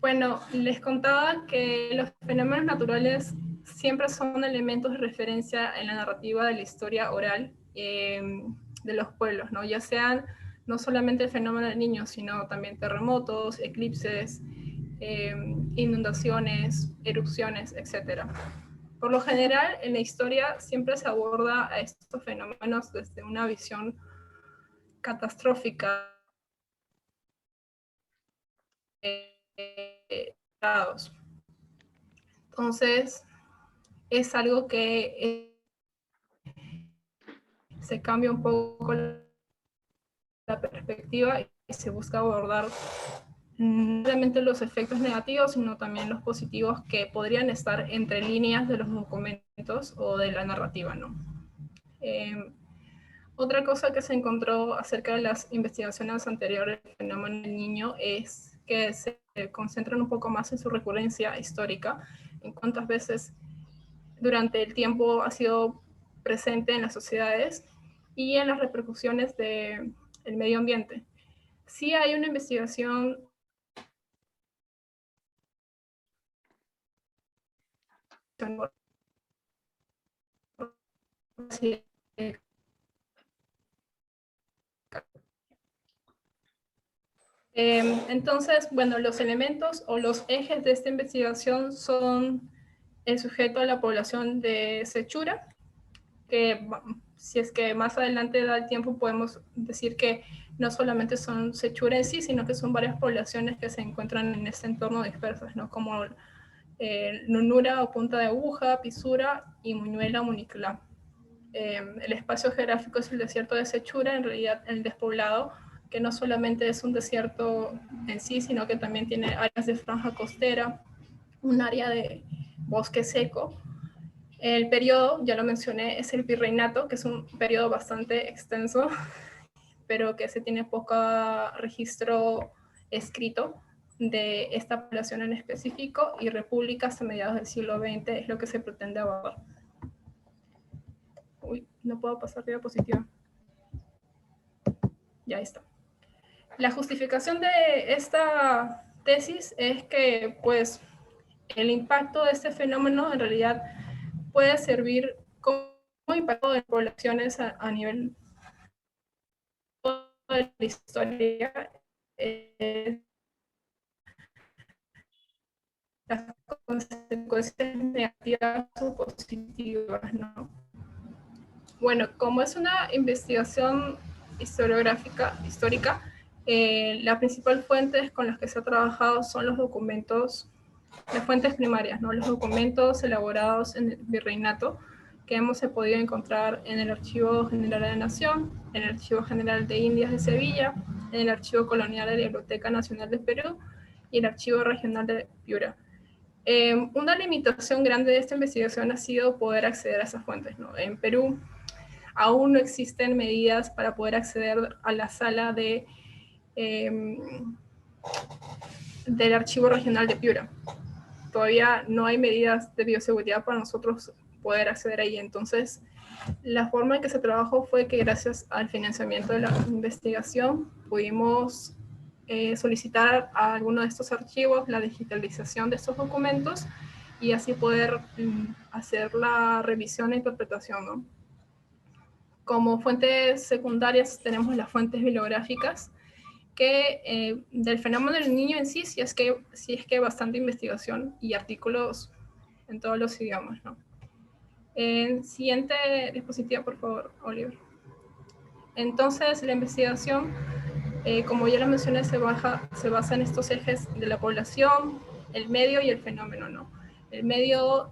Bueno, les contaba que los fenómenos naturales siempre son elementos de referencia en la narrativa de la historia oral de los pueblos, ¿no? Ya sean no solamente el fenómeno del niño, sino también terremotos, eclipses, inundaciones, erupciones, etc. Por lo general, en la historia siempre se aborda a estos fenómenos desde una visión catastrófica. Entonces, es algo que se cambia un poco la perspectiva y se busca abordar no solamente los efectos negativos, sino también los positivos que podrían estar entre líneas de los documentos o de la narrativa, ¿no? Otra cosa que se encontró acerca de las investigaciones anteriores del fenómeno del niño es que se concentran un poco más en su recurrencia histórica, en cuántas veces durante el tiempo ha sido presente en las sociedades y en las repercusiones del medio ambiente. Sí hay una investigación entonces, bueno, los elementos o los ejes de esta investigación son el sujeto a la población de Sechura, que si es que más adelante da el tiempo podemos decir que no solamente son Sechura en sí, sino que son varias poblaciones que se encuentran en este entorno dispersas, ¿no? Como Nunura o Punta de Aguja, Pisura y Muñuela, Municlá. El espacio geográfico es el desierto de Sechura, en realidad el despoblado, que no solamente es un desierto en sí, sino que también tiene áreas de franja costera, un área de bosque seco. El periodo, ya lo mencioné, es el virreinato, que es un periodo bastante extenso, pero que se tiene poco registro escrito de esta población en específico, y república hasta mediados del siglo XX es lo que se pretende abordar. Uy, no puedo pasar diapositiva. Ya está. La justificación de esta tesis es que, pues, el impacto de este fenómeno en realidad puede servir como impacto de poblaciones a nivel de la historia. Las consecuencias negativas o positivas, ¿no? Bueno, como es una investigación histórica, la principal fuente con las que se ha trabajado son los documentos, las fuentes primarias, ¿no? Los documentos elaborados en el virreinato que hemos podido encontrar en el Archivo General de la Nación, en el Archivo General de Indias de Sevilla, en el Archivo Colonial de la Biblioteca Nacional de Perú y el Archivo Regional de Piura. Una limitación grande de esta investigación ha sido poder acceder a esas fuentes, ¿no? En Perú aún no existen medidas para poder acceder a la sala del Archivo Regional de Piura. Todavía no hay medidas de bioseguridad para nosotros poder acceder ahí. Entonces, la forma en que se trabajó fue que gracias al financiamiento de la investigación pudimos solicitar a alguno de estos archivos la digitalización de estos documentos y así poder hacer la revisión e interpretación, ¿no? Como fuentes secundarias tenemos las fuentes bibliográficas, que del fenómeno del niño en sí, sí es que hay bastante investigación y artículos en todos los idiomas, ¿no? Siguiente diapositiva, por favor, Oliver. Entonces, la investigación, como ya lo mencioné, se basa en estos ejes de la población, el medio y el fenómeno, ¿no? El medio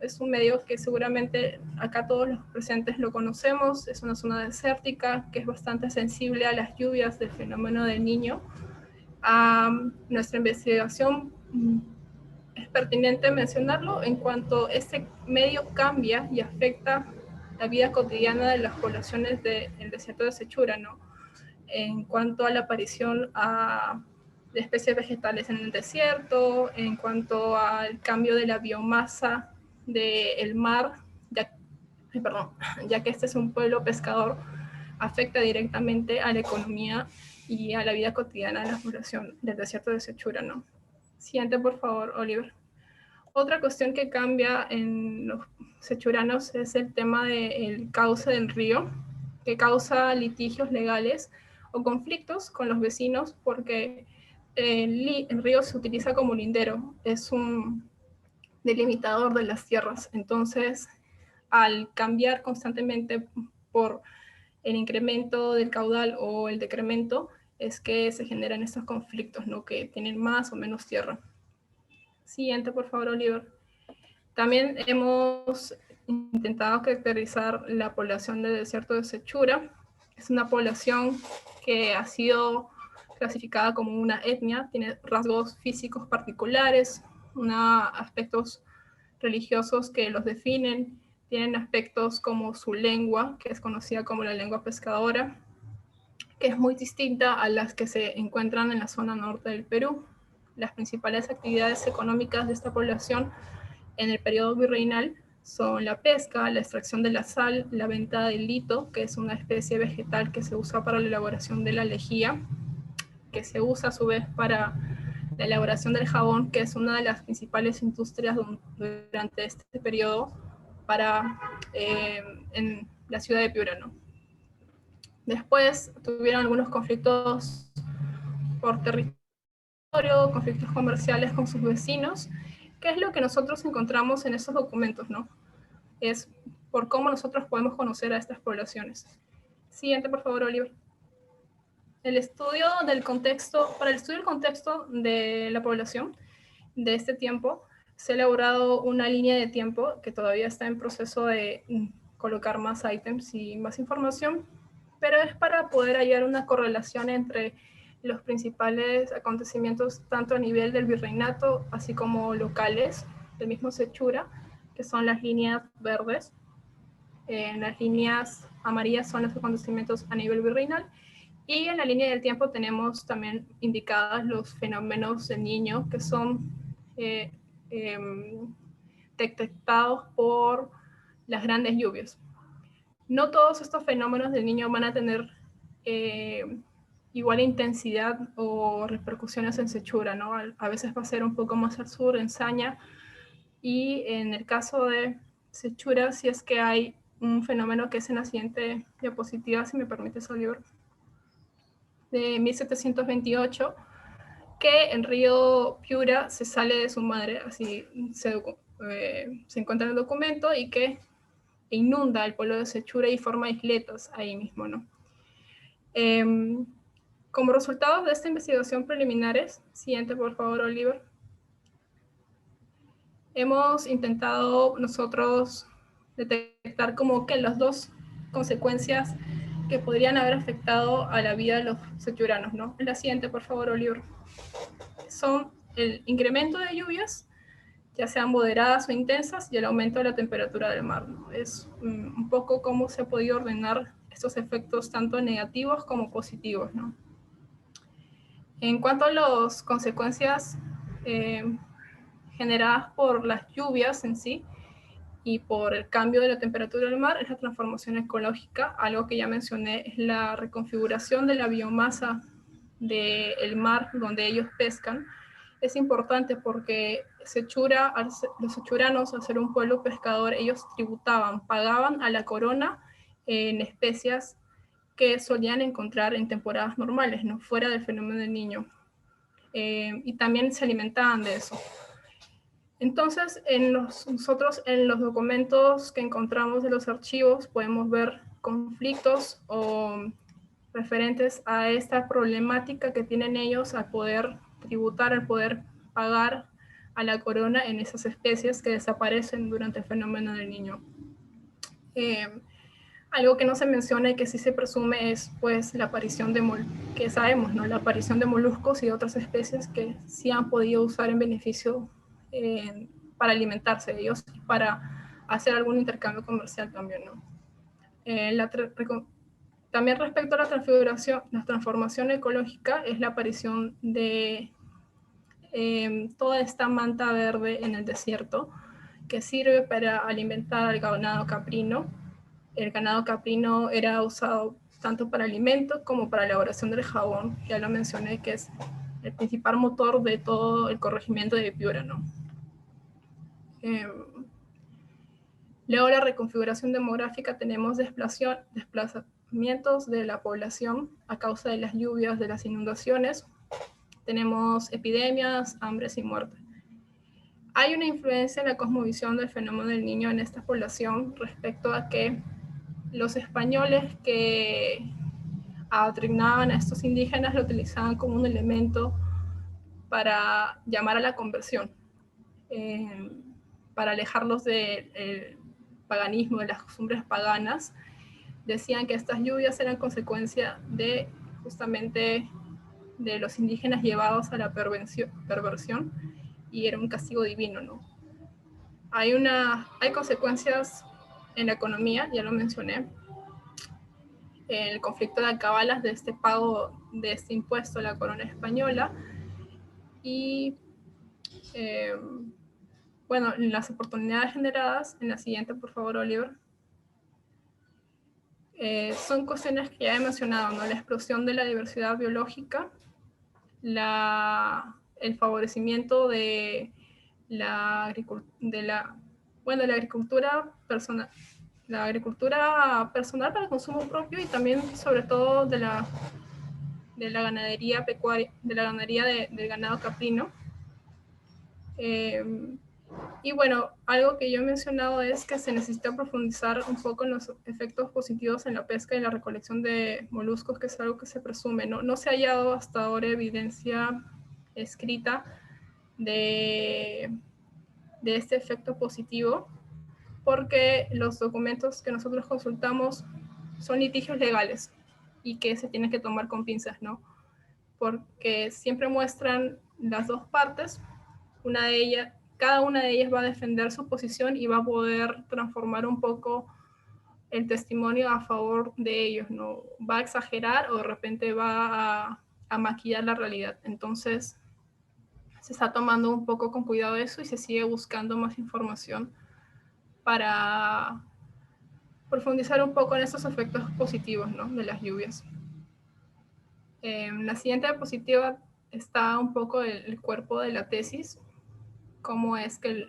es un medio que seguramente acá todos los presentes lo conocemos, es una zona desértica que es bastante sensible a las lluvias del fenómeno del niño. Nuestra investigación es pertinente mencionarlo en cuanto este medio cambia y afecta la vida cotidiana de las poblaciones del desierto de Sechura, ¿no? En cuanto a la aparición de especies vegetales en el desierto, en cuanto al cambio de la biomasa del mar, ya que este es un pueblo pescador, afecta directamente a la economía y a la vida cotidiana de la población del desierto de Sechura, ¿no? Siguiente, por favor, Oliver. Otra cuestión que cambia en los sechuranos es el tema del cauce del río, que causa litigios legales o conflictos con los vecinos porque el río se utiliza como lindero, es un delimitador de las tierras. Entonces, al cambiar constantemente por el incremento del caudal o el decremento, es que se generan estos conflictos, ¿no? Que tienen más o menos tierra. Siguiente, por favor, Oliver. También hemos intentado caracterizar la población del desierto de Sechura. Es una población que ha sido clasificada como una etnia, tiene rasgos físicos particulares, aspectos religiosos que los definen, tienen aspectos como su lengua, que es conocida como la lengua pescadora, que es muy distinta a las que se encuentran en la zona norte del Perú. Las principales actividades económicas de esta población en el periodo virreinal son la pesca, la extracción de la sal, la venta del lito, que es una especie vegetal que se usa para la elaboración de la lejía, que se usa a su vez para la elaboración del jabón, que es una de las principales industrias durante este periodo en la ciudad de Piura, ¿no? Después tuvieron algunos conflictos por territorio, conflictos comerciales con sus vecinos, que es lo que nosotros encontramos en estos documentos, ¿no? Es por cómo nosotros podemos conocer a estas poblaciones. Siguiente, por favor, Oliver. Para el estudio del contexto de la población de este tiempo, se ha elaborado una línea de tiempo que todavía está en proceso de colocar más ítems y más información, pero es para poder hallar una correlación entre los principales acontecimientos tanto a nivel del virreinato, así como locales, del mismo Sechura, que son las líneas verdes. Las líneas amarillas son los acontecimientos a nivel virreinal, y en la línea del tiempo tenemos también indicadas los fenómenos del Niño, que son detectados por las grandes lluvias. No todos estos fenómenos del Niño van a tener igual intensidad o repercusiones en Sechura, ¿no? A veces va a ser un poco más al sur, en Saña, y en el caso de Sechura, si es que hay un fenómeno que es en la siguiente diapositiva, si me permites, Oliver, de 1728, que en río Piura se sale de su madre, así se encuentra en el documento, y que inunda el pueblo de Sechura y forma isletas ahí mismo, ¿no? Como resultado de esta investigación preliminares, siguiente por favor, Oliver, hemos intentado nosotros detectar como que las dos consecuencias que podrían haber afectado a la vida de los sechuranos, ¿no? La siguiente, por favor, Oliver. Son el incremento de lluvias, ya sean moderadas o intensas, y el aumento de la temperatura del mar, ¿no? Es un poco cómo se ha podido ordenar estos efectos tanto negativos como positivos, ¿no? En cuanto a las consecuencias generadas por las lluvias en sí y por el cambio de la temperatura del mar, es la transformación ecológica. Algo que ya mencioné es la reconfiguración de la biomasa del mar donde ellos pescan. Es importante porque los sechuranos, al ser un pueblo pescador, ellos tributaban, pagaban a la corona en especias que solían encontrar en temporadas normales, no fuera del fenómeno del Niño. Y también se alimentaban de eso. Entonces, nosotros en los documentos que encontramos de los archivos podemos ver conflictos o referentes a esta problemática que tienen ellos al poder tributar, al poder pagar a la corona en esas especies que desaparecen durante el fenómeno del Niño. Algo que no se menciona y que sí se presume es pues la aparición que sabemos, ¿no? La aparición de moluscos y otras especies que sí han podido usar en beneficio para alimentarse de ellos y para hacer algún intercambio comercial también, ¿no? También respecto a la transformación ecológica es la aparición de toda esta manta verde en el desierto que sirve para alimentar al ganado caprino. El ganado caprino era usado tanto para alimentos como para elaboración del jabón. Ya lo mencioné, que es el principal motor de todo el corregimiento de Piura, ¿no? Luego la reconfiguración demográfica, tenemos desplazamientos de la población a causa de las lluvias, de las inundaciones. Tenemos epidemias, hambres y muerte. Hay una influencia en la cosmovisión del fenómeno del niño en esta población respecto a que los españoles que adoctrinaban a estos indígenas lo utilizaban como un elemento para llamar a la conversión, para alejarlos del paganismo, de las costumbres paganas. Decían que estas lluvias eran consecuencia de justamente de los indígenas llevados a la perversión y era un castigo divino, ¿no? Hay consecuencias en la economía, ya lo mencioné, el conflicto de alcabalas de este pago de este impuesto a la corona española y bueno, las oportunidades generadas, en la siguiente por favor Oliver, son cuestiones que ya he mencionado, ¿no? La explosión de la diversidad biológica, el favorecimiento de la agricultura personal, la agricultura personal para el consumo propio y también sobre todo de la ganadería pecuaria, de la ganadería del ganado caprino. Y bueno, algo que yo he mencionado es que se necesita profundizar un poco en los efectos positivos en la pesca y la recolección de moluscos, que es algo que se presume. No se ha hallado hasta ahora evidencia escrita de este efecto positivo, porque los documentos que nosotros consultamos son litigios legales y que se tienen que tomar con pinzas, ¿no? Porque siempre muestran las dos partes, cada una de ellas va a defender su posición y va a poder transformar un poco el testimonio a favor de ellos, ¿no? Va a exagerar o de repente va a maquillar la realidad. Entonces, se está tomando un poco con cuidado eso y se sigue buscando más información para profundizar un poco en esos efectos positivos, ¿no? De las lluvias. La siguiente diapositiva está un poco el cuerpo de la tesis, cómo es que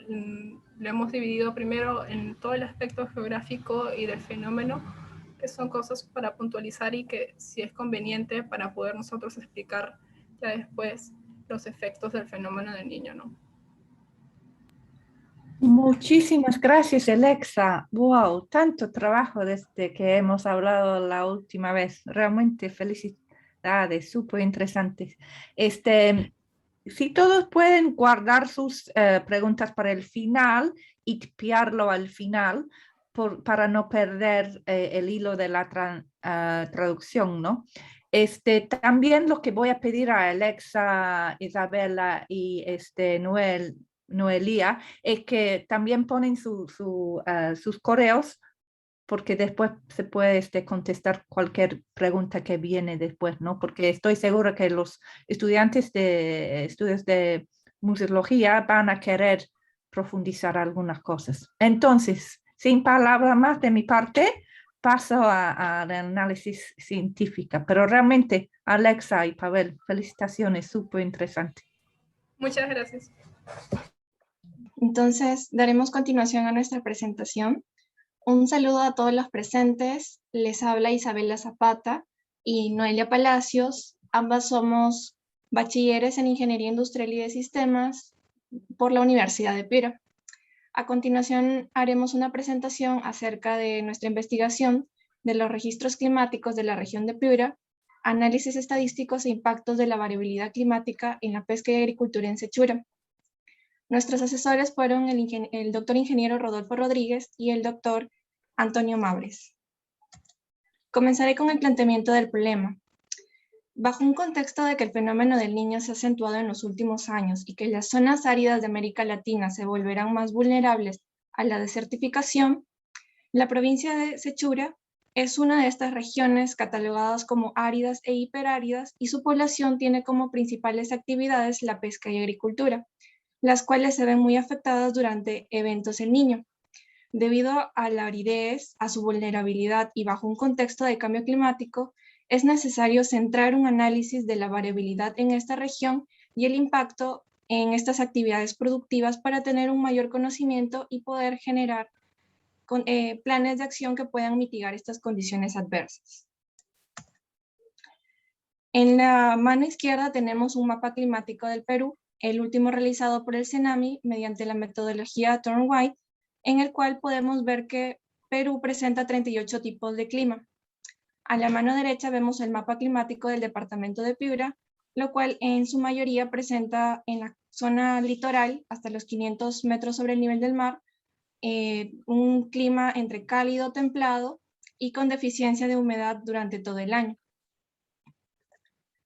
lo hemos dividido primero en todo el aspecto geográfico y del fenómeno, que son cosas para puntualizar y que si es conveniente para poder nosotros explicar ya después los efectos del fenómeno del niño, ¿no? Muchísimas gracias, Alexa. Wow, tanto trabajo desde que hemos hablado la última vez. Realmente felicidades, súper interesantes. Si todos pueden guardar sus preguntas para el final y tipearlo al final para no perder el hilo de la traducción, ¿no? También lo que voy a pedir a Alexa, Isabela y Noelia es que también ponen sus correos porque después se puede contestar cualquier pregunta que viene después, ¿no? Porque estoy segura que los estudiantes de estudios de museología van a querer profundizar algunas cosas. Entonces, sin palabras más de mi parte, paso al análisis científico. Pero realmente, Alexa y Pavel, felicitaciones, súper interesante. Muchas gracias. Entonces, daremos continuación a nuestra presentación. Un saludo a todos los presentes. Les habla Isabela Zapata y Noelia Palacios. Ambas somos bachilleres en Ingeniería Industrial y de Sistemas por la Universidad de Piura. A continuación, haremos una presentación acerca de nuestra investigación de los registros climáticos de la región de Piura, análisis estadísticos e impactos de la variabilidad climática en la pesca y agricultura en Sechura. Nuestros asesores fueron el doctor ingeniero Rodolfo Rodríguez y el doctor Antonio Mabres. Comenzaré con el planteamiento del problema. Bajo un contexto de que el fenómeno del Niño se ha acentuado en los últimos años y que las zonas áridas de América Latina se volverán más vulnerables a la desertificación, la provincia de Sechura es una de estas regiones catalogadas como áridas e hiperáridas y su población tiene como principales actividades la pesca y agricultura, las cuales se ven muy afectadas durante eventos El Niño. Debido a la aridez, a su vulnerabilidad y bajo un contexto de cambio climático, es necesario centrar un análisis de la variabilidad en esta región y el impacto en estas actividades productivas para tener un mayor conocimiento y poder generar planes de acción que puedan mitigar estas condiciones adversas. En la mano izquierda tenemos un mapa climático del Perú, el último realizado por el CENAMI mediante la metodología Thorne-White, en el cual podemos ver que Perú presenta 38 tipos de clima. A la mano derecha vemos el mapa climático del departamento de Piura, lo cual en su mayoría presenta en la zona litoral, hasta los 500 metros sobre el nivel del mar, un clima entre cálido, templado y con deficiencia de humedad durante todo el año.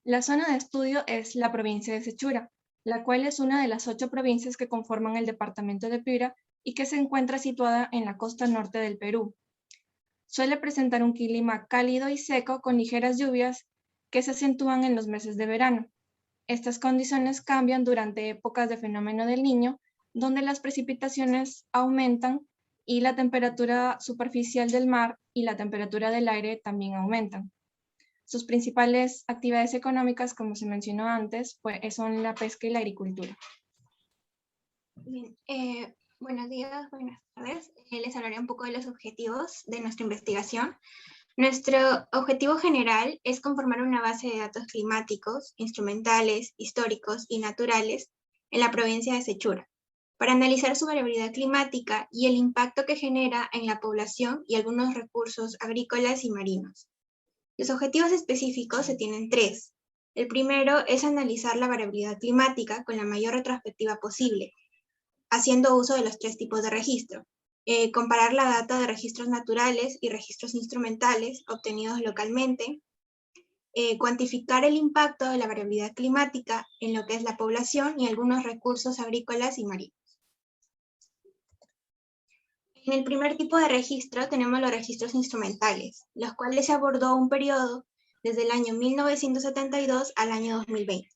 La zona de estudio es la provincia de Sechura, la cual es una de las 8 provincias que conforman el departamento de Piura y que se encuentra situada en la costa norte del Perú. Suele presentar un clima cálido y seco con ligeras lluvias que se acentúan en los meses de verano. Estas condiciones cambian durante épocas de fenómeno del Niño, donde las precipitaciones aumentan y la temperatura superficial del mar y la temperatura del aire también aumentan. Sus principales actividades económicas, como se mencionó antes, son la pesca y la agricultura. Bien, buenos días, buenas tardes. Les hablaré un poco de los objetivos de nuestra investigación. Nuestro objetivo general es conformar una base de datos climáticos, instrumentales, históricos y naturales en la provincia de Sechura, para analizar su variabilidad climática y el impacto que genera en la población y algunos recursos agrícolas y marinos. Los objetivos específicos se tienen 3. El primero es analizar la variabilidad climática con la mayor retrospectiva posible, haciendo uso de los 3 tipos de registro. Comparar la data de registros naturales y registros instrumentales obtenidos localmente, cuantificar el impacto de la variabilidad climática en lo que es la población y algunos recursos agrícolas y marinos. En el primer tipo de registro tenemos los registros instrumentales, los cuales se abordó un periodo desde el año 1972 al año 2020.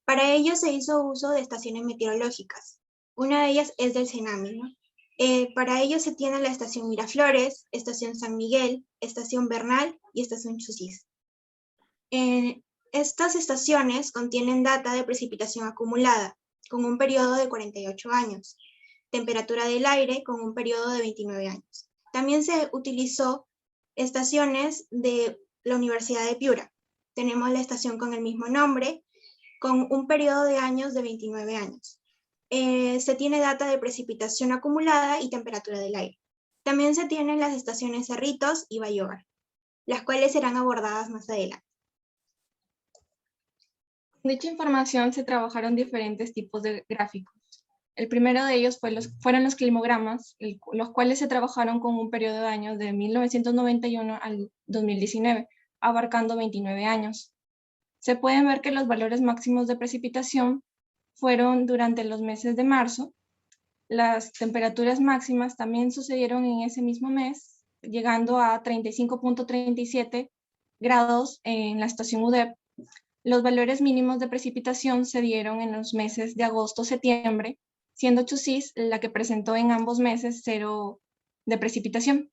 Para ello se hizo uso de estaciones meteorológicas. Una de ellas es del CENAMI, ¿no? Para ello se tiene la estación Miraflores, estación San Miguel, estación Bernal y estación Chusís. Estas estaciones contienen data de precipitación acumulada, con un periodo de 48 años, temperatura del aire con un periodo de 29 años. También se utilizó estaciones de la Universidad de Piura. Tenemos la estación con el mismo nombre, con un periodo de años de 29 años. Se tiene data de precipitación acumulada y temperatura del aire. También se tienen las estaciones Cerritos y Bayobar, las cuales serán abordadas más adelante. Con dicha información se trabajaron diferentes tipos de gráficos. El primero de ellos fueron los climogramas, los cuales se trabajaron con un periodo de años de 1991 al 2019, abarcando 29 años. Se pueden ver que los valores máximos de precipitación fueron durante los meses de marzo. Las temperaturas máximas también sucedieron en ese mismo mes, llegando a 35.37 grados en la estación UDEP. Los valores mínimos de precipitación se dieron en los meses de agosto-septiembre, siendo Chusís la que presentó en ambos meses 0 de precipitación.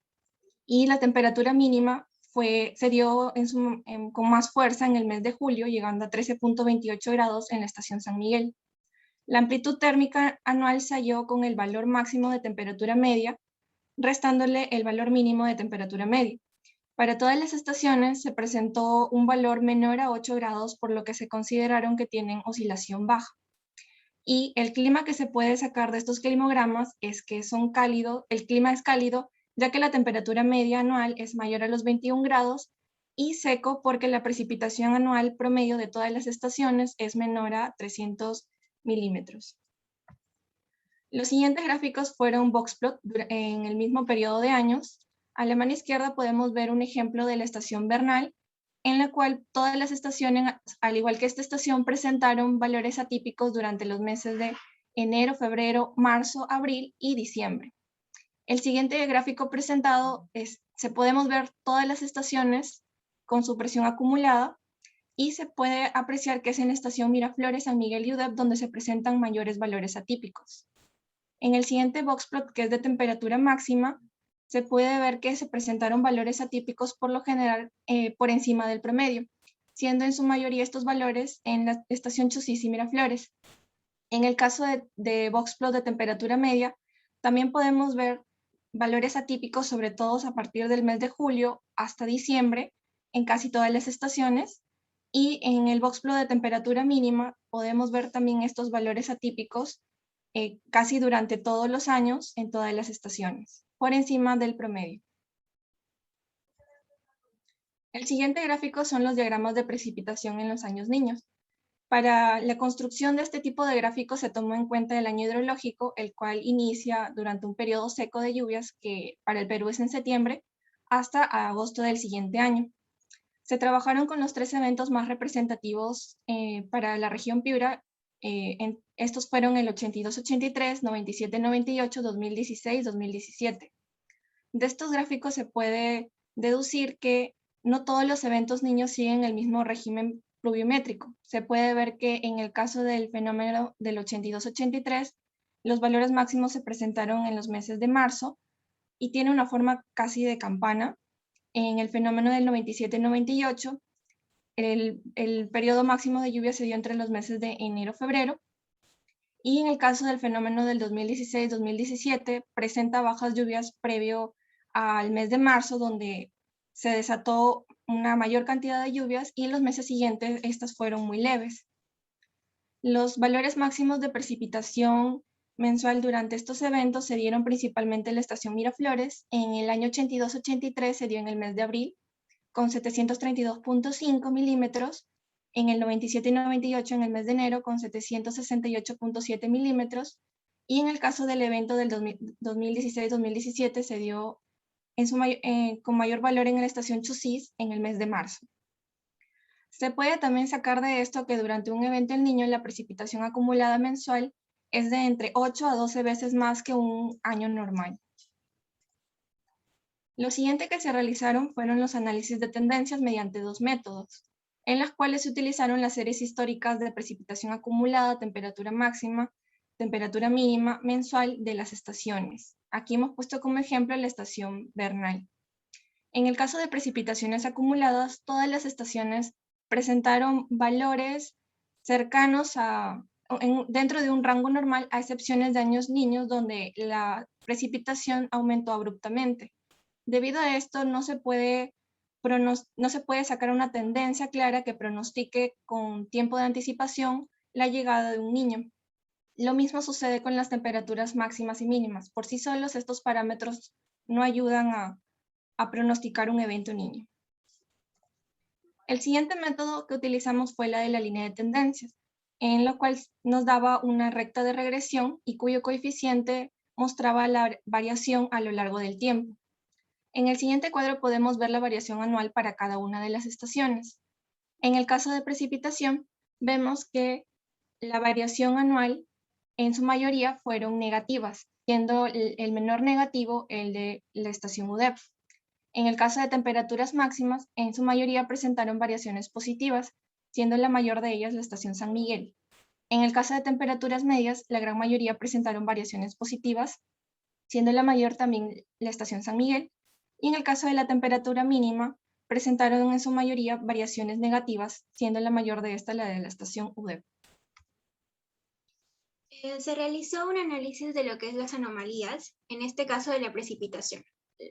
Y la temperatura mínima se dio con más fuerza en el mes de julio, llegando a 13.28 grados en la estación San Miguel. La amplitud térmica anual se halló con el valor máximo de temperatura media, restándole el valor mínimo de temperatura media. Para todas las estaciones se presentó un valor menor a 8 grados, por lo que se consideraron que tienen oscilación baja. Y el clima que se puede sacar de estos climogramas es que el clima es cálido, ya que la temperatura media anual es mayor a los 21 grados, y seco porque la precipitación anual promedio de todas las estaciones es menor a 300 milímetros. Los siguientes gráficos fueron boxplot en el mismo periodo de años. A la mano izquierda podemos ver un ejemplo de la estación Bernal, en la cual todas las estaciones, al igual que esta estación, presentaron valores atípicos durante los meses de enero, febrero, marzo, abril y diciembre. El siguiente gráfico presentado podemos ver todas las estaciones con su presión acumulada, y se puede apreciar que es en la estación Miraflores, San Miguel y UDEP donde se presentan mayores valores atípicos. En el siguiente boxplot, que es de temperatura máxima, se puede ver que se presentaron valores atípicos por lo general por encima del promedio, siendo en su mayoría estos valores en la estación Chusís y Miraflores. En el caso de boxplot de temperatura media, también podemos ver valores atípicos, sobre todo a partir del mes de julio hasta diciembre, en casi todas las estaciones. Y en el boxplot de temperatura mínima podemos ver también estos valores atípicos casi durante todos los años en todas las estaciones, por encima del promedio. El siguiente gráfico son los diagramas de precipitación en los años niños. Para la construcción de este tipo de gráficos se tomó en cuenta el año hidrológico, el cual inicia durante un periodo seco de lluvias que para el Perú es en septiembre hasta agosto del siguiente año. Se trabajaron con los 3 eventos más representativos para la región Piura. Estos fueron el 82-83, 97-98, 2016-2017. De estos gráficos se puede deducir que no todos los eventos niños siguen el mismo régimen pluviométrico. Se puede ver que en el caso del fenómeno del 82-83, los valores máximos se presentaron en los meses de marzo y tiene una forma casi de campana. En el fenómeno del 97-98, el periodo máximo de lluvia se dio entre los meses de enero-febrero. Y en el caso del fenómeno del 2016-2017, presenta bajas lluvias previo al mes de marzo, donde se desató una mayor cantidad de lluvias y en los meses siguientes estas fueron muy leves. Los valores máximos de precipitación mensual durante estos eventos se dieron principalmente en la estación Miraflores. En el año 82-83 se dio en el mes de abril con 732.5 milímetros, en el 97 y 98 en el mes de enero con 768.7 milímetros, y en el caso del evento del 2016-2017 se dio con mayor valor en la estación Chusís en el mes de marzo. Se puede también sacar de esto que durante un evento El Niño la precipitación acumulada mensual es de entre 8 a 12 veces más que un año normal. Lo siguiente que se realizaron fueron los análisis de tendencias mediante 2 métodos, en las cuales se utilizaron las series históricas de precipitación acumulada, temperatura máxima, temperatura mínima mensual de las estaciones. Aquí hemos puesto como ejemplo la estación Bernal. En el caso de precipitaciones acumuladas, todas las estaciones presentaron valores cercanos dentro de un rango normal, a excepciones de años niños donde la precipitación aumentó abruptamente. Debido a esto, no se puede sacar una tendencia clara que pronostique con tiempo de anticipación la llegada de un niño. Lo mismo sucede con las temperaturas máximas y mínimas. Por sí solos, estos parámetros no ayudan a pronosticar un evento niño. El siguiente método que utilizamos fue la de la línea de tendencias, en la cual nos daba una recta de regresión y cuyo coeficiente mostraba la variación a lo largo del tiempo. En el siguiente cuadro podemos ver la variación anual para cada una de las estaciones. En el caso de precipitación, vemos que la variación anual en su mayoría fueron negativas, siendo el menor negativo el de la estación UDEP. En el caso de temperaturas máximas, en su mayoría presentaron variaciones positivas, siendo la mayor de ellas la estación San Miguel. En el caso de temperaturas medias, la gran mayoría presentaron variaciones positivas, siendo la mayor también la estación San Miguel. Y en el caso de la temperatura mínima, presentaron en su mayoría variaciones negativas, siendo la mayor de esta la de la estación UDEP. Se realizó un análisis de lo que es las anomalías, en este caso de la precipitación.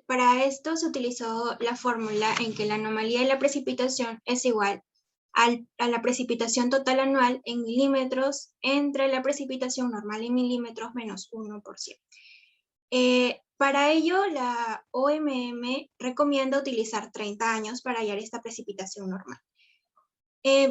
Para esto se utilizó la fórmula en que la anomalía de la precipitación es igual a la precipitación total anual en milímetros entre la precipitación normal en milímetros menos 1%. Para ello, la OMM recomienda utilizar 30 años para hallar esta precipitación normal.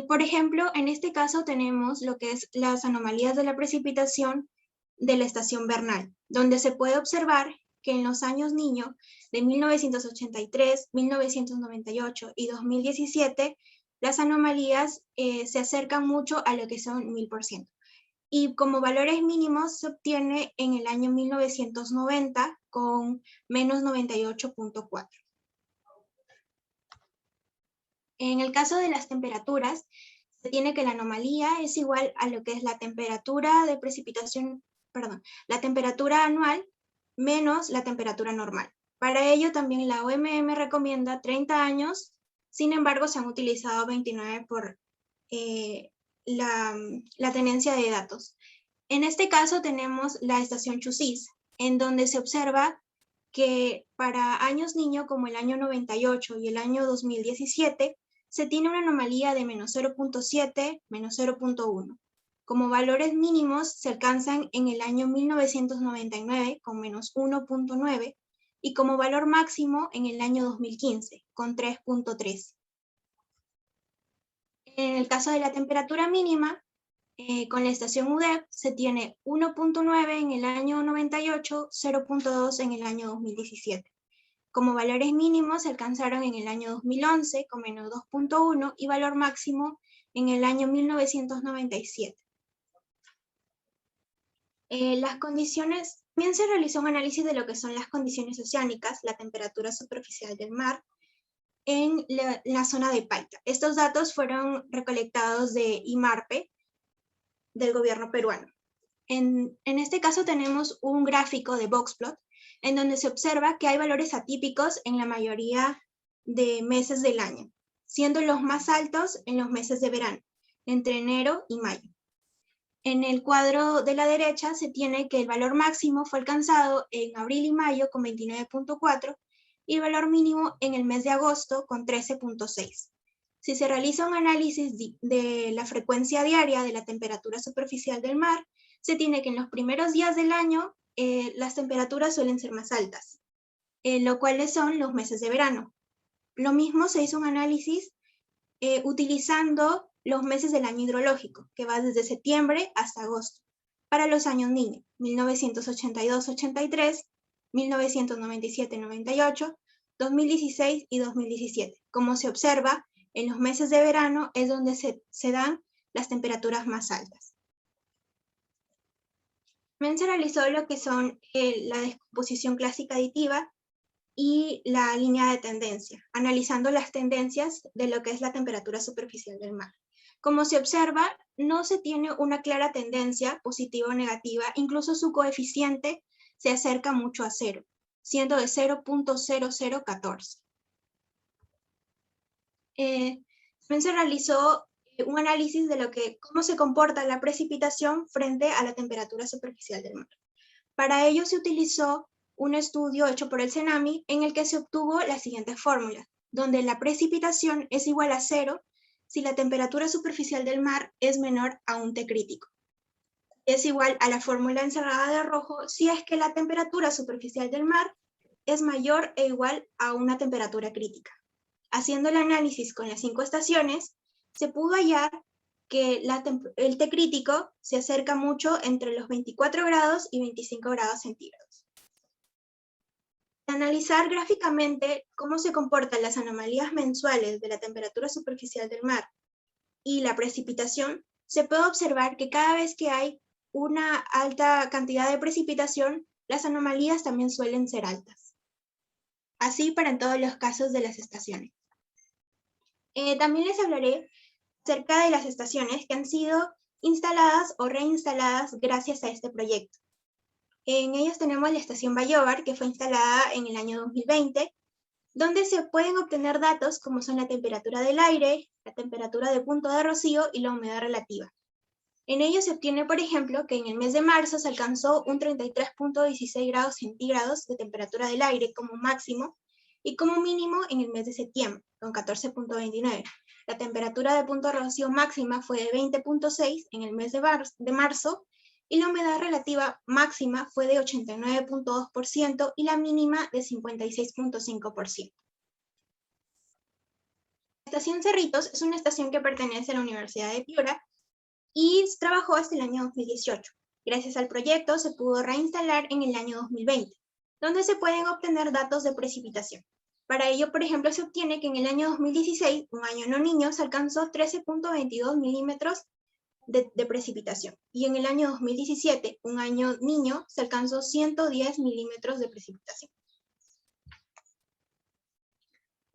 Por ejemplo, en este caso tenemos lo que es las anomalías de la precipitación de la estación Bernal, donde se puede observar que en los años niño de 1983, 1998 y 2017, las anomalías se acercan mucho a lo que son 1000%. Y como valores mínimos se obtiene en el año 1990 con menos 98.4. En el caso de las temperaturas, se tiene que la anomalía es igual a lo que es la temperatura de precipitación la temperatura anual menos la temperatura normal. Para ello también la OMM recomienda 30 años, sin embargo se han utilizado 29 por la tenencia de datos. En este caso tenemos la estación Chusis, en donde se observa que para años niño como el año 98 y el año 2017 se tiene una anomalía de menos 0.7, menos 0.1. Como valores mínimos se alcanzan en el año 1999 con menos 1.9 y como valor máximo en el año 2015 con 3.3. En el caso de la temperatura mínima, con la estación UDEP se tiene 1.9 en el año 98, 0.2 en el año 2017. Como valores mínimos se alcanzaron en el año 2011 con menos 2.1 y valor máximo en el año 1997. Las condiciones, también se realizó un análisis de lo que son las condiciones oceánicas, la temperatura superficial del mar, en la zona de Paita. Estos datos fueron recolectados de IMARPE, del gobierno peruano. En este caso tenemos un gráfico de boxplot en donde se observa que hay valores atípicos en la mayoría de meses del año, siendo los más altos en los meses de verano, entre enero y mayo. En el cuadro de la derecha se tiene que el valor máximo fue alcanzado en abril y mayo con 29.4 y el valor mínimo en el mes de agosto con 13.6. Si se realiza un análisis de la frecuencia diaria de la temperatura superficial del mar, se tiene que en los primeros días del año las temperaturas suelen ser más altas, lo cuales son los meses de verano. Lo mismo se hizo un análisis utilizando los meses del año hidrológico, que va desde septiembre hasta agosto, para los años niño, 1982-83, 1997-98, 2016 y 2017. Como se observa, en los meses de verano es donde se dan las temperaturas más altas. También se realizó lo que son la descomposición clásica aditiva y la línea de tendencia, analizando las tendencias de lo que es la temperatura superficial del mar. Como se observa, no se tiene una clara tendencia positiva o negativa, incluso su coeficiente se acerca mucho a cero, siendo de 0.0014. También se realizó un análisis de cómo se comporta la precipitación frente a la temperatura superficial del mar. Para ello se utilizó un estudio hecho por el CENAMI en el que se obtuvo la siguiente fórmula, donde la precipitación es igual a 0 si la temperatura superficial del mar es menor a un T crítico. Es igual a la fórmula encerrada de rojo si es que la temperatura superficial del mar es mayor e igual a una temperatura crítica. Haciendo el análisis con las 5 estaciones, se pudo hallar que el T crítico se acerca mucho entre los 24 grados y 25 grados centígrados. Al analizar gráficamente cómo se comportan las anomalías mensuales de la temperatura superficial del mar y la precipitación, se puede observar que cada vez que hay una alta cantidad de precipitación, las anomalías también suelen ser altas. Así para en todos los casos de las estaciones. También les hablaré acerca de las estaciones que han sido instaladas o reinstaladas gracias a este proyecto. En ellas tenemos la estación Bayobar, que fue instalada en el año 2020, donde se pueden obtener datos como son la temperatura del aire, la temperatura de punto de rocío y la humedad relativa. En ello se obtiene, por ejemplo, que en el mes de marzo se alcanzó un 33.16 grados centígrados de temperatura del aire como máximo y como mínimo en el mes de septiembre, con 14.29. La temperatura de punto de rocío máxima fue de 20.6 en el mes de marzo y la humedad relativa máxima fue de 89.2% y la mínima de 56.5%. La estación Cerritos es una estación que pertenece a la Universidad de Piura y trabajó hasta el año 2018. Gracias al proyecto se pudo reinstalar en el año 2020, donde se pueden obtener datos de precipitación. Para ello, por ejemplo, se obtiene que en el año 2016, un año no niño, se alcanzó 13.22 milímetros de precipitación. Y en el año 2017, un año niño, se alcanzó 110 milímetros de precipitación.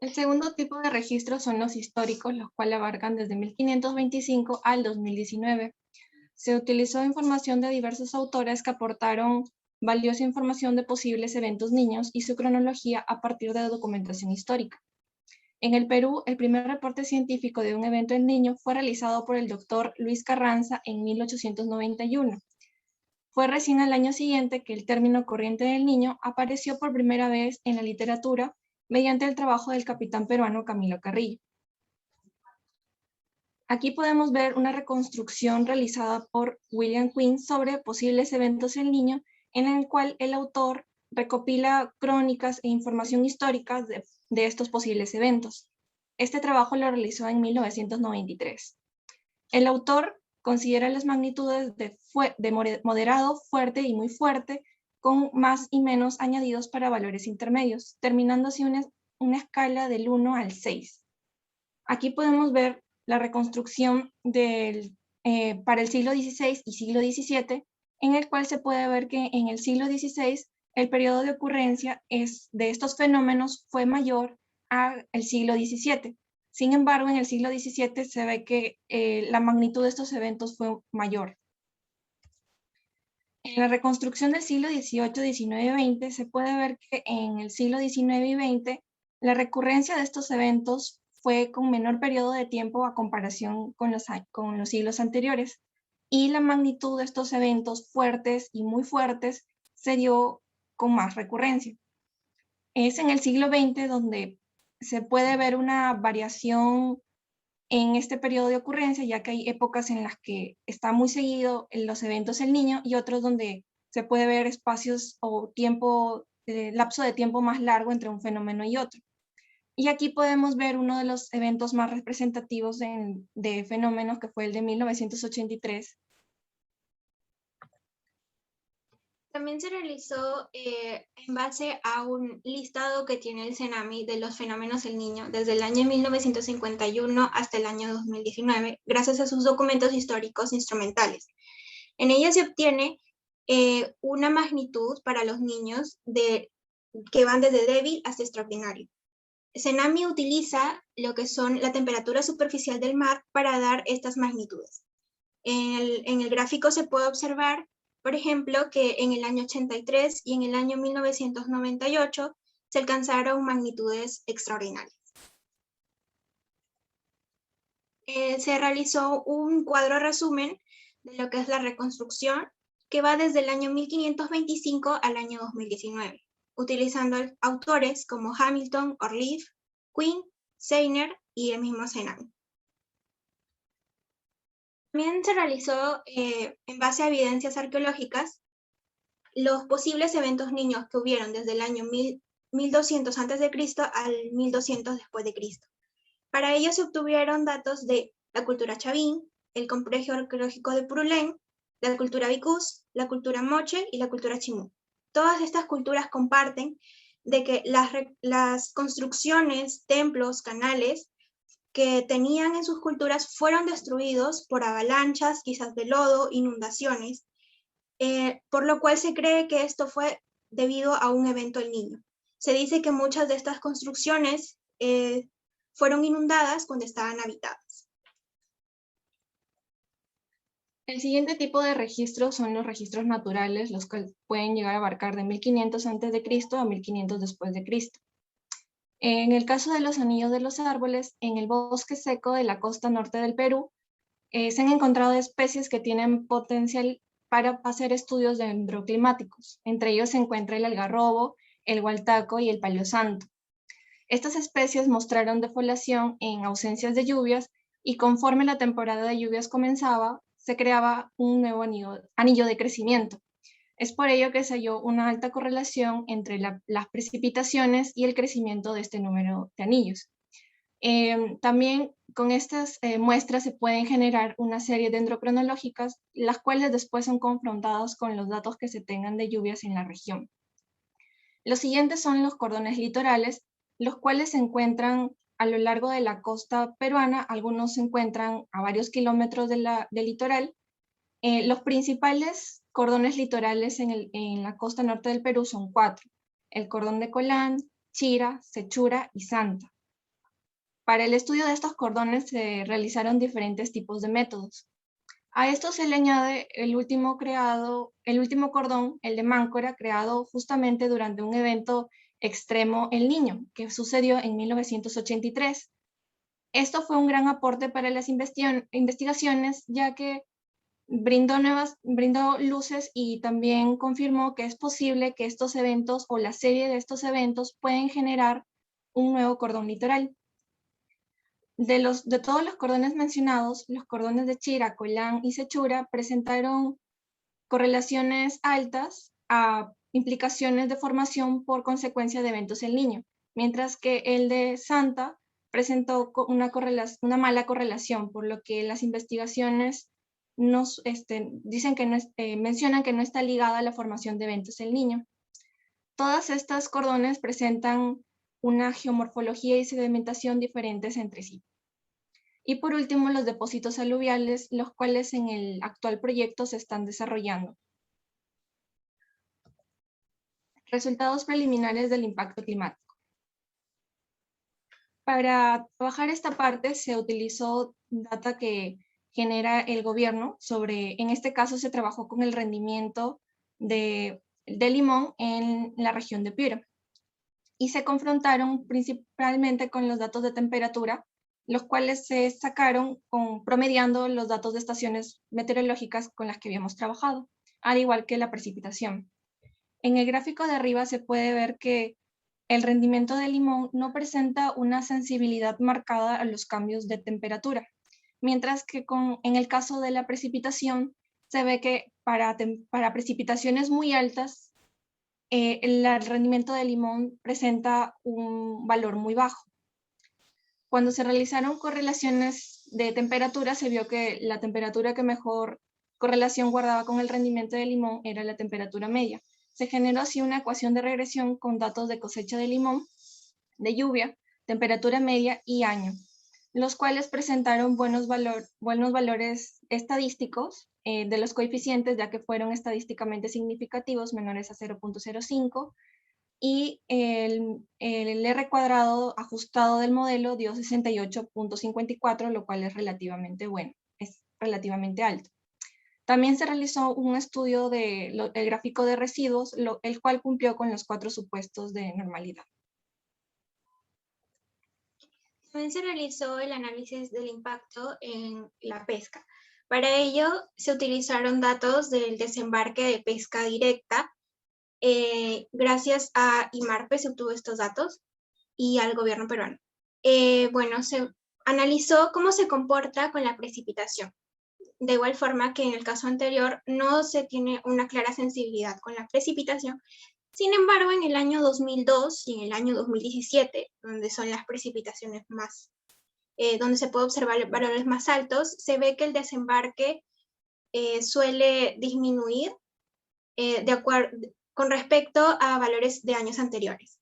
El segundo tipo de registros son los históricos, los cuales abarcan desde 1525 al 2019. Se utilizó información de diversos autores que aportaron valiosa información de posibles eventos niños y su cronología a partir de documentación histórica. En el Perú, el primer reporte científico de un evento en niño fue realizado por el doctor Luis Carranza en 1891. Fue recién al año siguiente que el término corriente del niño apareció por primera vez en la literatura mediante el trabajo del capitán peruano Camilo Carrillo. Aquí podemos ver una reconstrucción realizada por William Quinn sobre posibles eventos en niño, en el cual el autor recopila crónicas e información histórica de estos posibles eventos. Este trabajo lo realizó en 1993. El autor considera las magnitudes de moderado, fuerte y muy fuerte, con más y menos añadidos para valores intermedios, terminando así una escala del 1 al 6. Aquí podemos ver la reconstrucción para el siglo XVI y siglo XVII, en el cual se puede ver que en el siglo XVI el periodo de ocurrencia de estos fenómenos fue mayor al siglo XVII. Sin embargo, en el siglo XVII se ve que la magnitud de estos eventos fue mayor. En la reconstrucción del siglo XVIII, XIX y XX se puede ver que en el siglo XIX y XX la recurrencia de estos eventos fue con menor periodo de tiempo a comparación con los siglos anteriores, y la magnitud de estos eventos fuertes y muy fuertes se dio con más recurrencia. Es en el siglo XX donde se puede ver una variación en este periodo de ocurrencia, ya que hay épocas en las que está muy seguido en los eventos el niño y otros donde se puede ver espacios o lapso de tiempo más largo entre un fenómeno y otro. Y aquí podemos ver uno de los eventos más representativos de fenómenos, que fue el de 1983. También se realizó en base a un listado que tiene el CENAMI de los fenómenos del niño desde el año 1951 hasta el año 2019, gracias a sus documentos históricos instrumentales. En ella se obtiene una magnitud para los niños que van desde débil hasta extraordinario. CENAMI utiliza lo que son la temperatura superficial del mar para dar estas magnitudes. En el gráfico se puede observar, por ejemplo, que en el año 83 y en el año 1998 se alcanzaron magnitudes extraordinarias. Se realizó un cuadro resumen de lo que es la reconstrucción, que va desde el año 1525 al año 2019, utilizando autores como Hamilton, Orleaf, Quinn, Zeiner y el mismo CENAMI. También se realizó, en base a evidencias arqueológicas, los posibles eventos niños que hubieron desde el año 1200 a.C. al 1200 después de Cristo. Para ello se obtuvieron datos de la cultura Chavín, el complejo arqueológico de Purulén, la cultura Vicús, la cultura Moche y la cultura Chimú. Todas estas culturas comparten de que las construcciones, templos, canales que tenían en sus culturas fueron destruidos por avalanchas, quizás de lodo, inundaciones, por lo cual se cree que esto fue debido a un evento El Niño. Se dice que muchas de estas construcciones fueron inundadas cuando estaban habitadas. El siguiente tipo de registros son los registros naturales, los que pueden llegar a abarcar de 1500 a.C. a 1500 después de Cristo. En el caso de los anillos de los árboles, en el bosque seco de la costa norte del Perú, se han encontrado especies que tienen potencial para hacer estudios dendroclimáticos. Entre ellos se encuentra el algarrobo, el hualtaco y el palosanto. Estas especies mostraron defoliación en ausencias de lluvias, y conforme la temporada de lluvias comenzaba, se creaba un nuevo anillo de crecimiento. Es por ello que se halló una alta correlación entre las precipitaciones y el crecimiento de este número de anillos. También con estas muestras se pueden generar una serie dendrocronológicas, las cuales después son confrontadas con los datos que se tengan de lluvias en la región. Los siguientes son los cordones litorales, los cuales se encuentran a lo largo de la costa peruana. Algunos se encuentran a varios kilómetros del litoral. Los principales cordones litorales en la costa norte del Perú son 4: el cordón de Colán, Chira, Sechura y Santa. Para el estudio de estos cordones se realizaron diferentes tipos de métodos. A esto se le añade el último cordón, el de Máncora, creado justamente durante un evento extremo El Niño, que sucedió en 1983. Esto fue un gran aporte para las investigaciones, ya que brindó luces y también confirmó que es posible que estos eventos o la serie de estos eventos pueden generar un nuevo cordón litoral. De todos los cordones mencionados, los cordones de Chira, Colán y Sechura presentaron correlaciones altas a implicaciones de formación por consecuencia de eventos El Niño, mientras que el de Santa presentó una mala correlación, por lo que las investigaciones dicen que mencionan que no está ligada a la formación de eventos El Niño. Todas estas cordones presentan una geomorfología y sedimentación diferentes entre sí. Y por último, los depósitos aluviales, los cuales en el actual proyecto se están desarrollando. Resultados preliminares del impacto climático. Para trabajar esta parte se utilizó data que genera el gobierno en este caso se trabajó con el rendimiento de limón en la región de Piura. Y se confrontaron principalmente con los datos de temperatura, los cuales se sacaron promediando los datos de estaciones meteorológicas con las que habíamos trabajado, al igual que la precipitación. En el gráfico de arriba se puede ver que el rendimiento de limón no presenta una sensibilidad marcada a los cambios de temperatura, mientras que en el caso de la precipitación se ve que para precipitaciones muy altas el rendimiento de limón presenta un valor muy bajo. Cuando se realizaron correlaciones de temperatura, se vio que la temperatura que mejor correlación guardaba con el rendimiento de limón era la temperatura media. Se generó así una ecuación de regresión con datos de cosecha de limón, de lluvia, temperatura media y año, los cuales presentaron buenos valores estadísticos de los coeficientes, ya que fueron estadísticamente significativos, menores a 0.05, y el R cuadrado ajustado del modelo dio 68.54, lo cual es relativamente bueno, es relativamente alto. También se realizó un estudio del gráfico de residuos, el cual cumplió con los 4 supuestos de normalidad. También se realizó el análisis del impacto en la pesca. Para ello se utilizaron datos del desembarque de pesca directa. Gracias a IMARPE se obtuvo estos datos y al gobierno peruano. Bueno, se analizó cómo se comporta con la precipitación. De igual forma que en el caso anterior no se tiene una clara sensibilidad con la precipitación. Sin embargo, en el año 2002 y en el año 2017, donde son las precipitaciones más, donde se puede observar valores más altos, se ve que el desembarque suele disminuir con respecto a valores de años anteriores.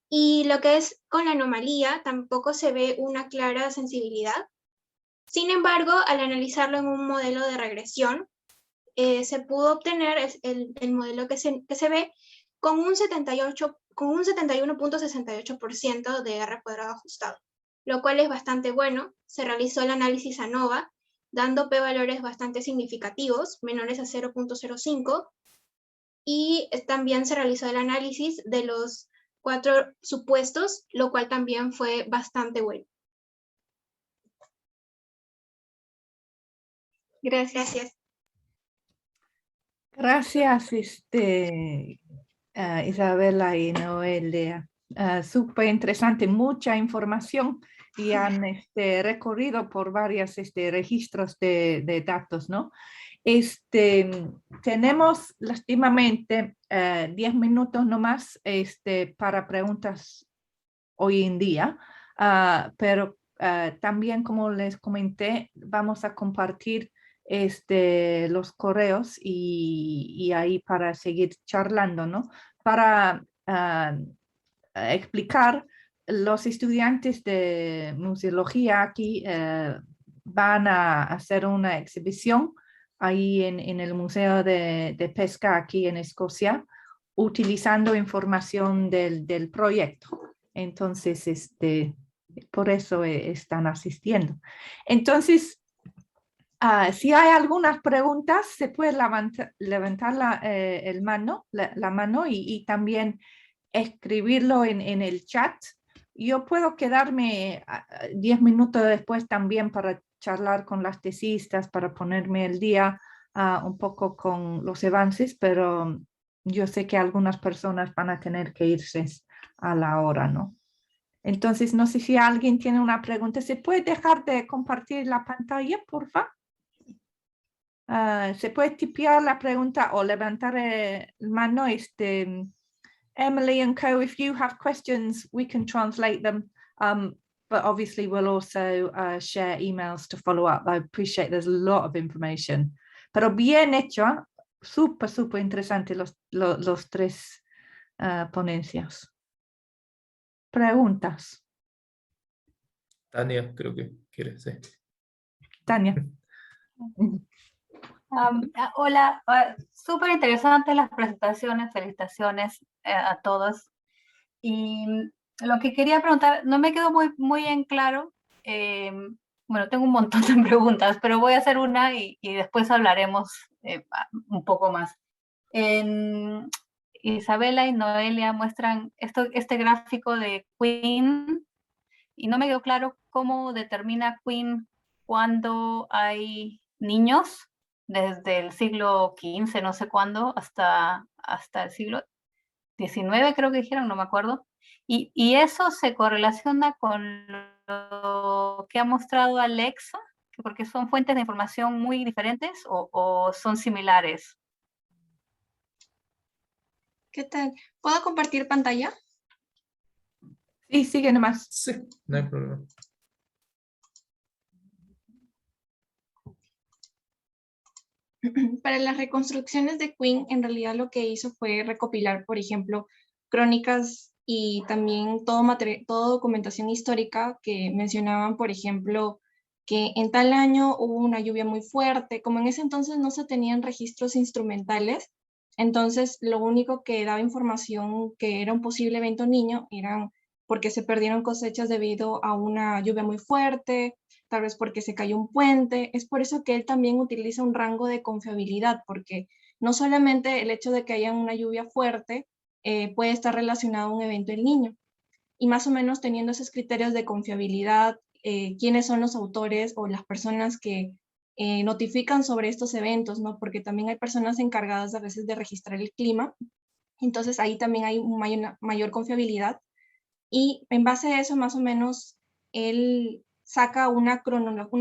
Y lo que es con la anomalía, tampoco se ve una clara sensibilidad. Sin embargo, al analizarlo en un modelo de regresión, se pudo obtener el modelo que se ve con un 71.68% de R cuadrado ajustado, lo cual es bastante bueno. Se realizó el análisis ANOVA, dando p-valores bastante significativos, menores a 0.05, y también se realizó el análisis de los 4 supuestos, lo cual también fue bastante bueno. Gracias. Gracias, Isabela y Noelia. Súper interesante, mucha información y han recorrido por varios registros de datos, ¿no? Tenemos lastimamente 10 minutos nomás para preguntas hoy en día, pero también, como les comenté, vamos a compartir los correos y ahí para seguir charlando, ¿no? Para explicar, los estudiantes de museología aquí van a hacer una exhibición ahí en el Museo de Pesca aquí en Escocia, utilizando información del proyecto. Entonces, por eso están asistiendo. Entonces, Si hay algunas preguntas, se puede levantar la mano y también escribirlo en el chat. Yo puedo quedarme 10 minutos después también para charlar con las tesistas, para ponerme el día un poco con los avances, pero yo sé que algunas personas van a tener que irse a la hora, ¿no? Entonces, no sé si alguien tiene una pregunta. ¿Se puede dejar de compartir la pantalla, por favor? Se puede tipear la pregunta o levantar mano. Emily and co, if you have questions, we can translate them. But obviously, we'll also share emails to follow up. I appreciate there's a lot of information. Pero bien hecho, súper interesante los tres ponencias. Preguntas. Tania, creo que quiere, sí. Tania. Hola, súper interesantes las presentaciones, felicitaciones a todos. Y lo que quería preguntar, no me quedó muy en claro, bueno, tengo un montón de preguntas, pero voy a hacer una y después hablaremos un poco más. Isabela y Noelia muestran este gráfico de Queen y no me quedó claro cómo determina Queen cuando hay niños, desde el siglo XV, no sé cuándo, hasta el siglo XIX, creo que dijeron, no me acuerdo. Y eso se correlaciona con lo que ha mostrado Alexa, porque son fuentes de información muy diferentes o son similares. ¿Qué tal? ¿Puedo compartir pantalla? Sí, sigue nomás. Sí, no hay problema. Para las reconstrucciones de Queen, en realidad lo que hizo fue recopilar, por ejemplo, crónicas y también toda documentación histórica que mencionaban, por ejemplo, que en tal año hubo una lluvia muy fuerte. Como en ese entonces no se tenían registros instrumentales, entonces lo único que daba información que era un posible evento niño eran porque se perdieron cosechas debido a una lluvia muy fuerte, tal vez porque se cayó un puente. Es por eso que él también utiliza un rango de confiabilidad, porque no solamente el hecho de que haya una lluvia fuerte puede estar relacionado a un evento del niño. Y más o menos teniendo esos criterios de confiabilidad, quiénes son los autores o las personas que notifican sobre estos eventos, ¿no? Porque también hay personas encargadas a veces de registrar el clima. Entonces ahí también hay una mayor confiabilidad. Y en base a eso, más o menos, él saca una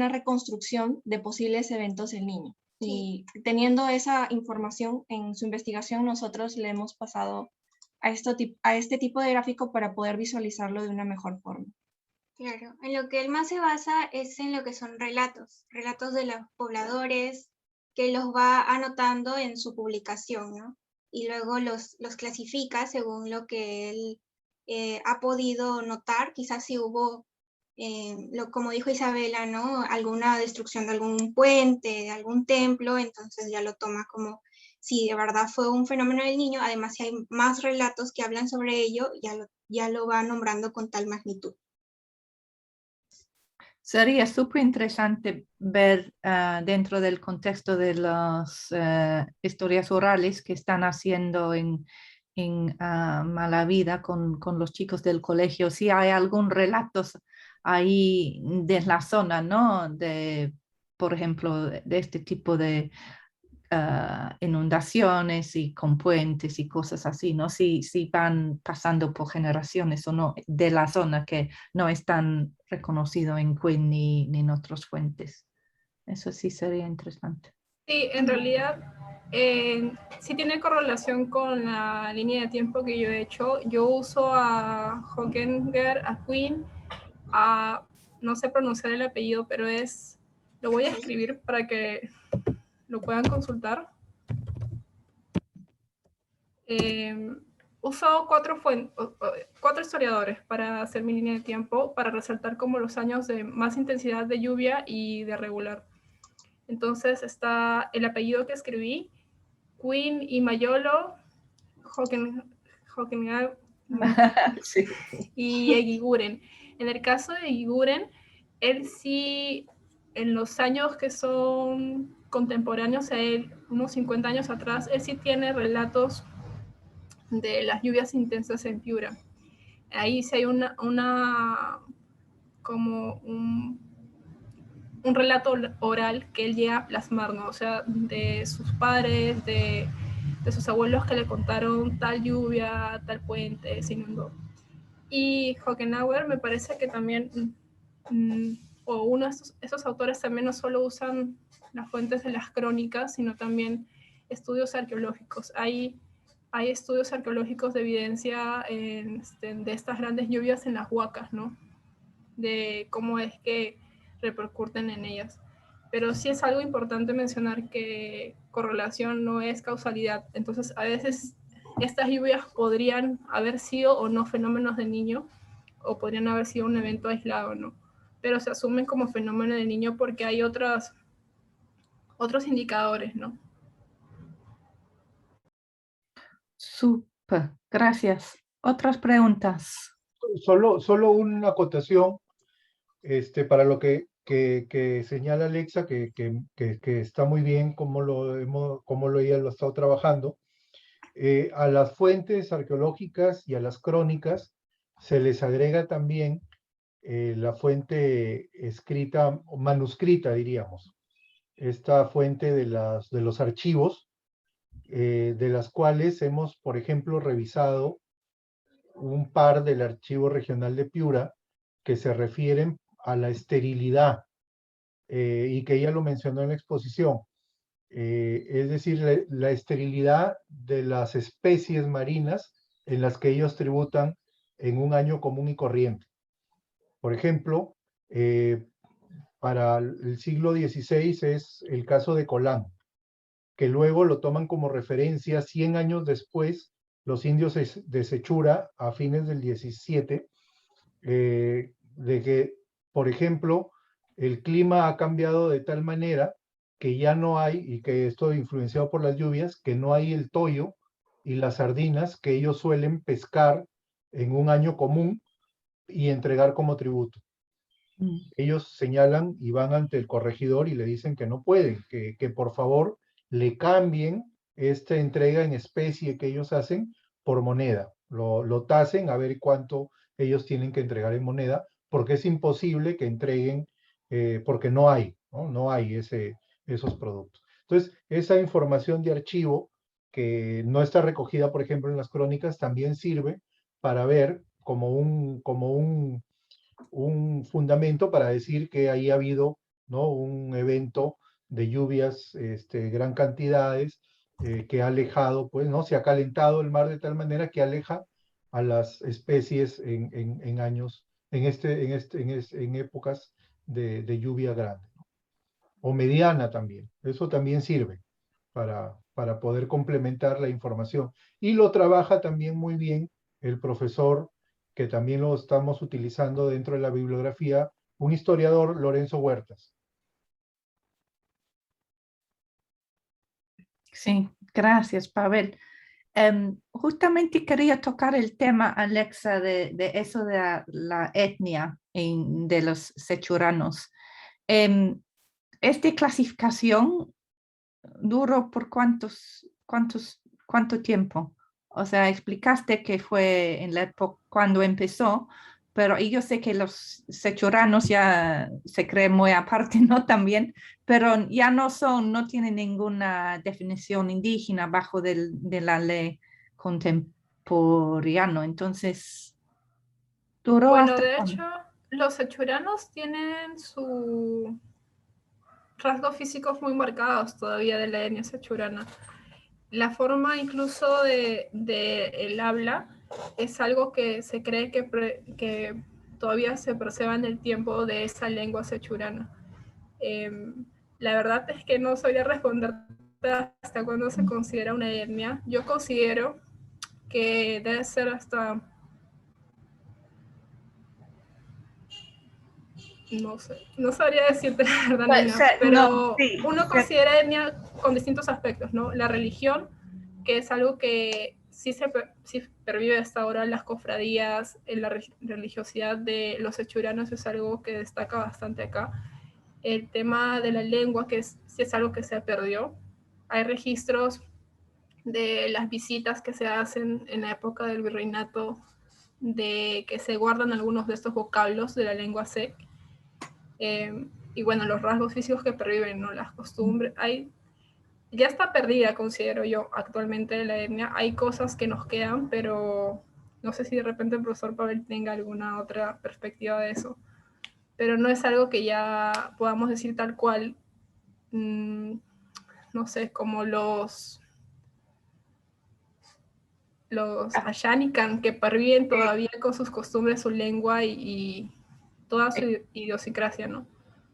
reconstrucción de posibles eventos del niño. Sí. Y teniendo esa información en su investigación, nosotros le hemos pasado a este tipo de gráfico para poder visualizarlo de una mejor forma. Claro, en lo que él más se basa es en lo que son relatos de los pobladores, que los va anotando en su publicación, ¿no? Y luego los clasifica según lo que él ha podido notar. Quizás si hubo, como dijo Isabela, ¿no? Alguna destrucción de algún puente, de algún templo, entonces ya lo toma como si de verdad fue un fenómeno del niño. Además, si hay más relatos que hablan sobre ello, ya lo va nombrando con tal magnitud. Sería súper interesante ver dentro del contexto de las historias orales que están haciendo en Mala Vida con los chicos del colegio, si hay algún relato ahí de la zona, ¿no? Por ejemplo, de este tipo de inundaciones y con puentes y cosas así, ¿no? Si van pasando por generaciones o no de la zona que no están reconocido en Queen ni en otras fuentes. Eso sí sería interesante. Sí, en realidad sí tiene correlación con la línea de tiempo que yo he hecho. Yo uso a Hockenger, a Queen, no sé pronunciar el apellido, pero lo voy a escribir para que lo puedan consultar. Uso cuatro historiadores para hacer mi línea de tiempo, para resaltar como los años de más intensidad de lluvia y de regular. Entonces está el apellido que escribí, Queen y Mayolo, Hockenheim Sí. y Eguiguren. En el caso de Eguiguren, él sí en los años que son contemporáneos a él, unos 50 años atrás, él sí tiene relatos de las lluvias intensas en Piura. Ahí sí hay como un relato oral que él llega a plasmar, ¿no? O sea, de sus padres, de sus abuelos que le contaron tal lluvia, tal puente se inundó. Y Hohenauer me parece que también, o uno de esos autores también no solo usan las fuentes de las crónicas, sino también estudios arqueológicos. Hay estudios arqueológicos de evidencia de estas grandes lluvias en las huacas, ¿no? De cómo es que repercuten en ellas. Pero sí es algo importante mencionar que correlación no es causalidad. Entonces, a veces estas lluvias podrían haber sido o no fenómenos de niño, o podrían haber sido un evento aislado, ¿no? Pero se asumen como fenómeno de niño porque hay otros indicadores, ¿no? Súper, gracias. ¿Otras preguntas? Solo una acotación para lo que señala Alexa, que está muy bien como ella lo ha estado trabajando. A las fuentes arqueológicas y a las crónicas se les agrega también la fuente escrita, o manuscrita, diríamos. Esta fuente de los archivos, de las cuales hemos, por ejemplo, revisado un par del Archivo Regional de Piura, que se refieren a la esterilidad, y que ella lo mencionó en la exposición. Es decir, la esterilidad de las especies marinas en las que ellos tributan en un año común y corriente. Por ejemplo, para el siglo XVI es el caso de Colán, que luego lo toman como referencia 100 años después, los indios de Sechura, a fines del 17, de que, por ejemplo, el clima ha cambiado de tal manera que ya no hay, y que esto influenciado por las lluvias, que no hay el toyo y las sardinas que ellos suelen pescar en un año común y entregar como tributo. Ellos señalan y van ante el corregidor y le dicen que no pueden, que por favor le cambien esta entrega en especie que ellos hacen por moneda. Lo tasen a ver cuánto ellos tienen que entregar en moneda, porque es imposible que entreguen, porque no hay, ¿no? No hay esos productos. Entonces, esa información de archivo que no está recogida, por ejemplo, en las crónicas, también sirve para ver como un fundamento para decir que ahí ha habido, ¿no?, un evento de lluvias, gran cantidades, que ha alejado, pues, ¿no? Se ha calentado el mar de tal manera que aleja a las especies en años, en épocas de lluvia grande, ¿no? O mediana también. Eso también sirve para poder complementar la información. Y lo trabaja también muy bien el profesor, que también lo estamos utilizando dentro de la bibliografía, un historiador, Lorenzo Huertas. Sí, gracias, Pavel. Justamente quería tocar el tema, Alexa, de eso de la etnia de los sechuranos. ¿Esta clasificación duró por cuánto tiempo? O sea, explicaste que fue en la época cuando empezó, pero yo sé que los sechuranos ya se creen muy aparte, ¿no? También, pero ya no tienen ninguna definición indígena bajo de la ley contemporánea. Entonces, ¿duró Bueno, hasta de cuándo? hecho, los sechuranos tienen sus rasgos físicos muy marcados todavía de la etnia sechurana. La forma incluso de el habla es algo que se cree que todavía se percibe en el tiempo de esa lengua sechurana. La verdad es que no sabría responder hasta cuándo se considera una etnia. Yo considero que debe ser hasta, no sé, no sabría decirte la verdad, Pues, Nina, no, pero sí, uno considera etnia con distintos aspectos, ¿no? La religión, que es algo que sí pervive hasta ahora en las cofradías, en la religiosidad de los sechuranos es algo que destaca bastante acá. El tema de la lengua, que sí es algo que se perdió. Hay registros de las visitas que se hacen en la época del virreinato, de que se guardan algunos de estos vocablos de la lengua C. Y bueno, los rasgos físicos que perviven, ¿no? Las costumbres, ya está perdida, considero yo, actualmente la etnia. Hay cosas que nos quedan, pero no sé si de repente el profesor Pavel tenga alguna otra perspectiva de eso. Pero no es algo que ya podamos decir tal cual, no sé, como los Ashanikan, que perviven todavía con sus costumbres, su lengua y toda su idiosincrasia, ¿no?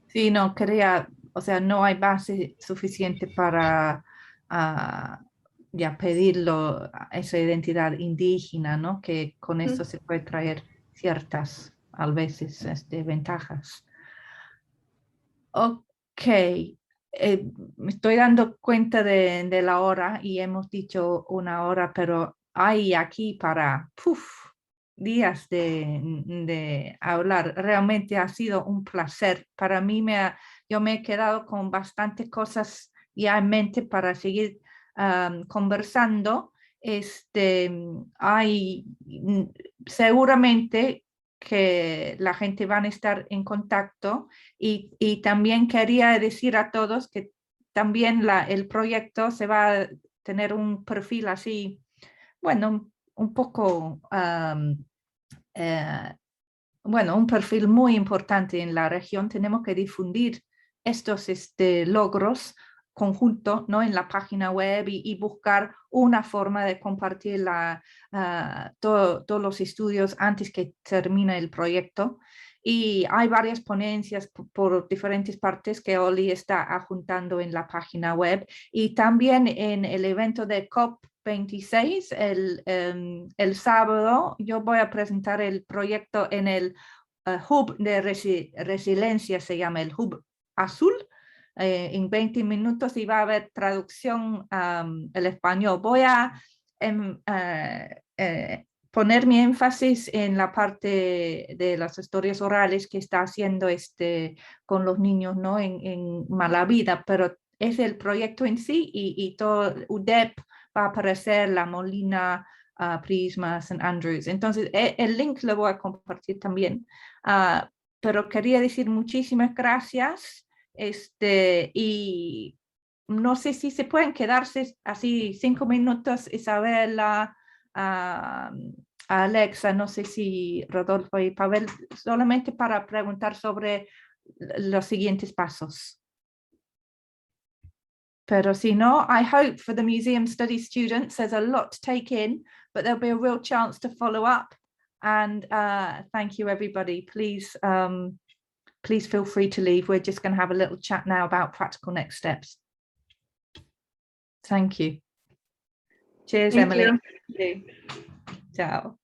Sí, no, quería, o sea, no hay base suficiente para ya pedirlo, esa identidad indígena, ¿no? Que con esto se puede traer ciertas, a veces, ventajas. Ok, me estoy dando cuenta de la hora y hemos dicho 1 hora, pero hay aquí para días de hablar. Realmente ha sido un placer. Para mí yo me he quedado con bastantes cosas ya en mente para seguir conversando. Hay seguramente que la gente va a estar en contacto y también quería decir a todos que también el proyecto se va a tener un perfil así, bueno, un poco, bueno, un perfil muy importante en la región. Tenemos que difundir estos logros conjuntos, ¿no? En la página web y buscar una forma de compartir todos los estudios antes que termine el proyecto. Y hay varias ponencias por diferentes partes que Oli está adjuntando en la página web. Y también en el evento de COP26, el sábado, yo voy a presentar el proyecto en el Hub de Resiliencia, se llama el Hub Azul. En 20 minutos y va a haber traducción al español. Voy a poner mi énfasis en la parte de las historias orales que está haciendo con los niños, ¿no? en Mala Vida, pero es el proyecto en sí y todo UDEP va a aparecer, La Molina, Prisma, St. Andrews. Entonces, el link lo voy a compartir también. Pero quería decir muchísimas gracias. Y no sé si se pueden quedarse así 5 minutos, Isabela, Alexa, no sé si Rodolfo y Pavel, solamente para preguntar sobre los siguientes pasos. Pero si no, I hope for the Museum Studies students, there's a lot to take in, but there'll be a real chance to follow up. And thank you, everybody. Please feel free to leave. We're just going to have a little chat now about practical next steps. Thank you. Cheers, Thank Emily. you. Ciao.